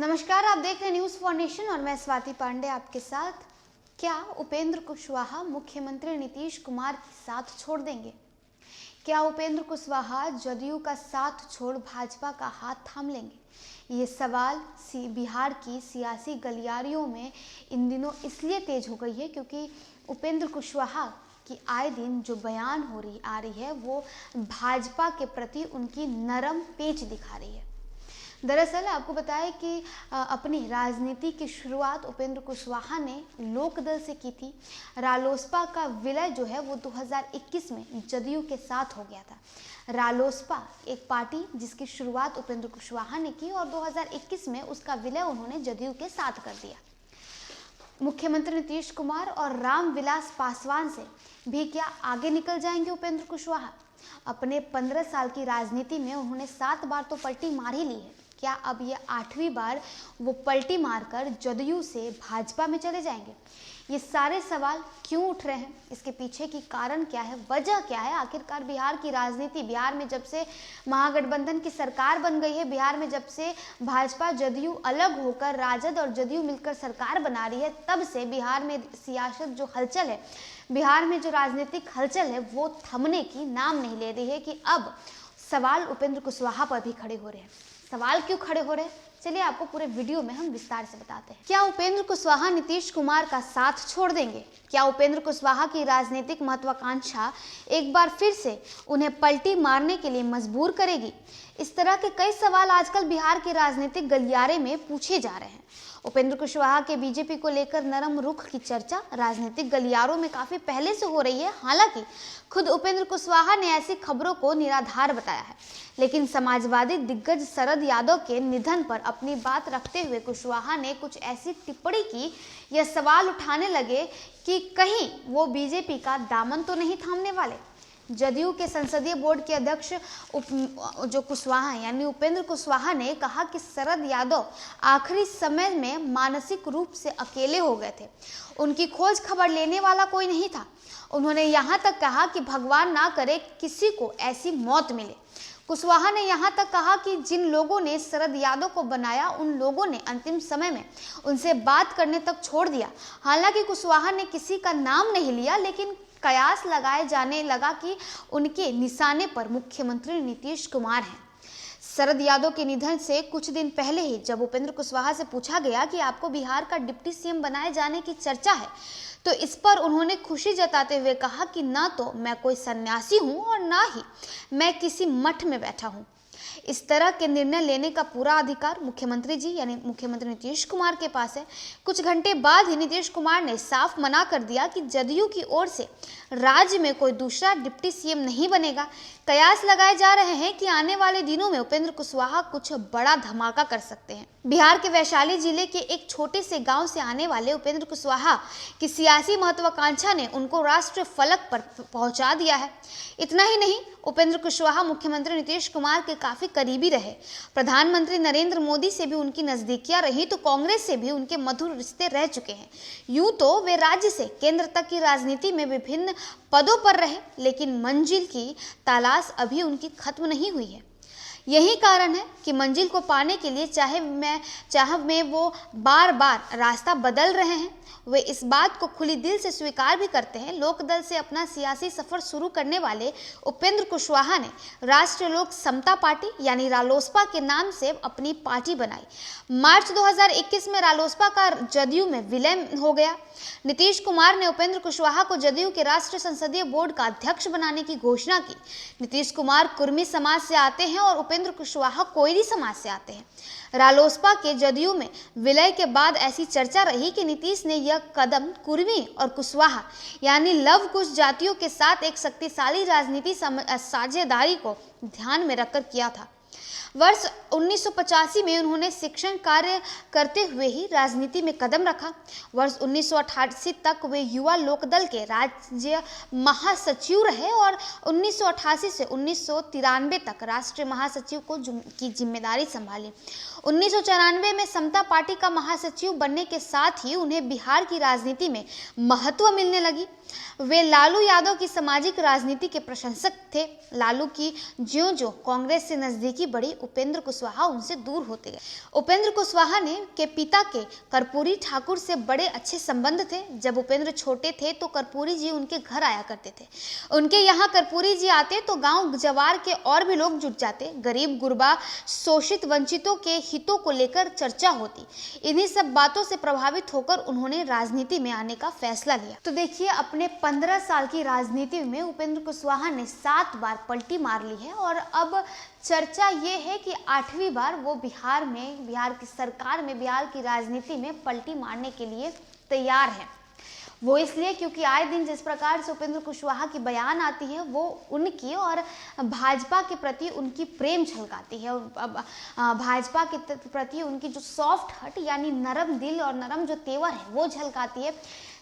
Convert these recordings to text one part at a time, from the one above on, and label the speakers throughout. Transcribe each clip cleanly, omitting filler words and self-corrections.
Speaker 1: नमस्कार, आप देख रहे हैं न्यूज़ फॉर नेशन और मैं स्वाति पांडे आपके साथ। क्या उपेंद्र कुशवाहा मुख्यमंत्री नीतीश कुमार के साथ छोड़ देंगे? क्या उपेंद्र कुशवाहा जदयू का साथ छोड़ भाजपा का हाथ थाम लेंगे? ये सवाल बिहार की सियासी गलियारियों में इन दिनों इसलिए तेज हो गई है क्योंकि उपेंद्र कुशवाहा की आए दिन जो बयान आ रही है वो भाजपा के प्रति उनकी नरम पेंच दिखा रही है। दरअसल आपको बताएं कि अपनी राजनीति की शुरुआत उपेंद्र कुशवाहा ने लोकदल से की थी। रालोसपा का विलय जो है वो 2021 में जदयू के साथ हो गया था। रालोसपा एक पार्टी जिसकी शुरुआत उपेंद्र कुशवाहा ने की और 2021 में उसका विलय उन्होंने जदयू के साथ कर दिया। मुख्यमंत्री नीतीश कुमार और रामविलास पासवान से भी क्या आगे निकल जाएंगे उपेंद्र कुशवाहा? अपने 15 साल की राजनीति में उन्होंने 7 बार तो पलटी मार ही ली है। क्या अब ये 8वीं बार वो पलटी मारकर जदयू से भाजपा में चले जाएंगे? ये सारे सवाल क्यों उठ रहे हैं? इसके पीछे की कारण क्या है, वजह क्या है? आखिरकार बिहार की राजनीति, बिहार में जब से महागठबंधन की सरकार बन गई है, बिहार में जब से भाजपा जदयू अलग होकर राजद और जदयू मिलकर सरकार बना रही है, तब से बिहार में सियासत जो हलचल है, बिहार में जो राजनीतिक हलचल है वो थमने की नाम नहीं ले रही है कि अब सवाल उपेंद्र कुशवाहा पर भी खड़े हो रहे हैं। सवाल क्यों खड़े हो रहे हैं, चलिए आपको पूरे वीडियो में हम विस्तार से बताते हैं। क्या उपेंद्र कुशवाहा नीतीश कुमार का साथ छोड़ देंगे? क्या उपेंद्र कुशवाहा की राजनीतिक महत्वाकांक्षा एक बार फिर से उन्हें पलटी मारने के लिए मजबूर करेगी? इस तरह के कई सवाल आजकल बिहार के राजनीतिक गलियारे में पूछे जा रहे हैं। उपेंद्र कुशवाहा के बीजेपी को लेकर नरम रुख की चर्चा राजनीतिक गलियारों में काफी पहले से हो रही है। हालांकि खुद उपेंद्र कुशवाहा ने ऐसी खबरों को निराधार बताया है, लेकिन समाजवादी दिग्गज शरद यादव के निधन पर अपनी बात रखते हुए कुशवाहा ने कुछ ऐसी टिप्पणी की या सवाल उठाने लगे कि कहीं वो बीजेपी का दामन तो नहीं थामने वाले। जदयू के संसदीय बोर्ड के अध्यक्ष जो कुशवाहा यानी उपेंद्र कुशवाहा ने कहा कि शरद यादव आखिरी समय में मानसिक रूप से अकेले हो गए थे, उनकी खोज खबर लेने वाला कोई नहीं था। उन्होंने यहाँ तक कहा कि भगवान ना करे किसी को ऐसी मौत मिले। कुशवाहा ने यहाँ तक कहा कि जिन लोगों ने शरद यादव को बनाया उन लोगों ने अंतिम समय में उनसे बात करने तक छोड़ दिया। हालांकि कुशवाहा ने किसी का नाम नहीं लिया, लेकिन कयास लगाए जाने लगा कि उनके निशाने पर मुख्यमंत्री नीतीश कुमार हैं। शरद यादव के निधन से कुछ दिन पहले ही जब उपेंद्र कुशवाहा से पूछा गया कि आपको बिहार का डिप्टी सीएम बनाए जाने की चर्चा है, तो इस पर उन्होंने खुशी जताते हुए कहा कि ना तो मैं कोई सन्यासी हूं और ना ही मैं किसी मठ में बैठा हूं। इस तरह के निर्णय लेने का पूरा अधिकार मुख्यमंत्री जी यानी मुख्यमंत्री नीतीश कुमार के पास है। कुछ घंटे बाद ही नीतीश कुमार ने साफ मना कर दिया कि जदयू की ओर से राज्य में कोई दूसरा डिप्टी सीएम नहीं बनेगा। कयास लगाए जा रहे हैं कि आने वाले दिनों में उपेंद्र कुशवाहा कुछ बड़ा धमाका कर सकते हैं। बिहार के वैशाली जिले के एक छोटे से गांव से आने वाले उपेंद्र कुशवाहा की सियासी महत्वाकांक्षा ने उनको राष्ट्रीय फलक पर पहुंचा दिया है। इतना ही नहीं, उपेंद्र कुशवाहा मुख्यमंत्री नीतीश कुमार के काफी करीबी रहे। प्रधानमंत्री नरेंद्र मोदी से भी उनकी नजदीकियां रही तो कांग्रेस से भी उनके मधुर रिश्ते रह चुके हैं। यूं तो वे राज्य से केंद्र तक की राजनीति में विभिन्न पदों पर रहे, लेकिन मंजिल की तलाश अभी उनकी खत्म नहीं हुई है। यही कारण है कि मंजिल को पाने के लिए चाहे में वो बार बार रास्ता बदल रहे हैं। वे इस बात को खुली दिल से स्वीकार भी करते हैं। लोकदल से अपना सियासी सफर शुरू करने वाले उपेंद्र कुशवाहा ने राष्ट्रीय लोक समता पार्टी यानी रालोसपा के नाम से अपनी पार्टी बनाई। मार्च 2021 में रालोसपा का जदयू में विलय हो गया। नीतीश कुमार ने उपेंद्र कुशवाहा को जदयू के राष्ट्रीय संसदीय बोर्ड का अध्यक्ष बनाने की घोषणा की। नीतीश कुमार कुर्मी समाज से आते हैं और उपेंद्र कुशवाहा कोयरी समाज से आते हैं। रालोसपा के जदयू में विलय के बाद ऐसी चर्चा रही कि नीतीश ने यह कदम कुर्मी और कुशवाहा यानी लव कुश जातियों के साथ एक शक्तिशाली राजनीति साझेदारी को ध्यान में रखकर किया था। वर्ष 1985 में उन्होंने शिक्षण कार्य करते हुए ही राजनीति में कदम रखा। वर्ष 1988 तक वे युवा लोकदल के राज्य महासचिव रहे और 1988 से 1993 तक राष्ट्रीय महासचिव की जिम्मेदारी संभाली। 1994 में समता पार्टी का महासचिव बनने के साथ ही उन्हें बिहार की राजनीति में महत्व मिलने लगी। वे लालू यादव की सामाजिक राजनीति के प्रशंसक थे। लालू की ज्यों-ज्यों कांग्रेस से नजदीकी बढ़ी, उपेंद्र कुशवाहा उनसे दूर होते गए। उपेंद्र कुशवाहा ने के पिता के कर्पूरी ठाकुर से बड़े अच्छे संबंध थे। जब उपेंद्र छोटे थे तो कर्पूरी जी उनके घर आया करते थे। उनके यहाँ कर्पूरी जी आते तो गांव जवार के और भी लोग जुट जाते। गरीब गुरबा, शोषित वंचितों के हितों को लेकर चर्चा होती। इन्हीं सब बातों से प्रभावित होकर उन्होंने राजनीति में आने का फैसला लिया। तो देखिए, अपने 15 साल की राजनीति में उपेंद्र कुशवाहा ने 7 बार पलटी मार ली है और अब चर्चा ये है कि 8वीं बार वो बिहार की सरकार में, बिहार की राजनीति में पलटी मारने के लिए तैयार है। वो इसलिए क्योंकि आए दिन जिस प्रकार से उपेंद्र कुशवाहा की बयान आती है, वो उनकी और भाजपा के प्रति उनकी प्रेम झलकाती है। और भाजपा के प्रति उनकी जो सॉफ्ट हार्ट यानी नरम दिल और नरम जो तेवर है वो झलकाती है।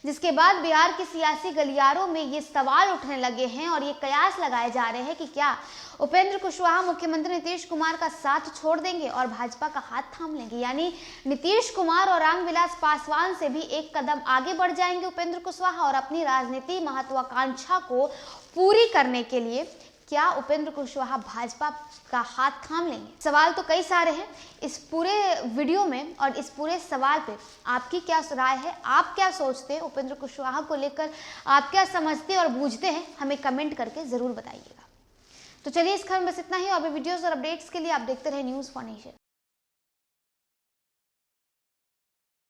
Speaker 1: जिसके बाद बिहार के सियासी गलियारों में ये सवाल उठने लगे हैं और ये कयास लगाए जा रहे हैं कि क्या उपेंद्र कुशवाहा मुख्यमंत्री नीतीश कुमार का साथ छोड़ देंगे और भाजपा का हाथ थाम लेंगे, यानी नीतीश कुमार और रामविलास पासवान से भी एक कदम आगे बढ़ जाएंगे उपेंद्र कुशवाहा और अपनी राजनीति महत्वाकांक्षा को पूरी करने के लिए क्या उपेंद्र कुशवाहा भाजपा का हाथ थाम लेंगे। सवाल तो कई सारे हैं इस पूरे वीडियो में और इस पूरे सवाल पे आपकी क्या राय है, आप क्या सोचते हैं उपेंद्र कुशवाहा को लेकर, आप क्या समझते और बूझते हैं, हमें कमेंट करके जरूर बताइएगा। तो चलिए, इस खबर में बस इतना ही। और भी वीडियोस और अपडेट्स के लिए आप देखते रहे न्यूज़ फॉर नेशन।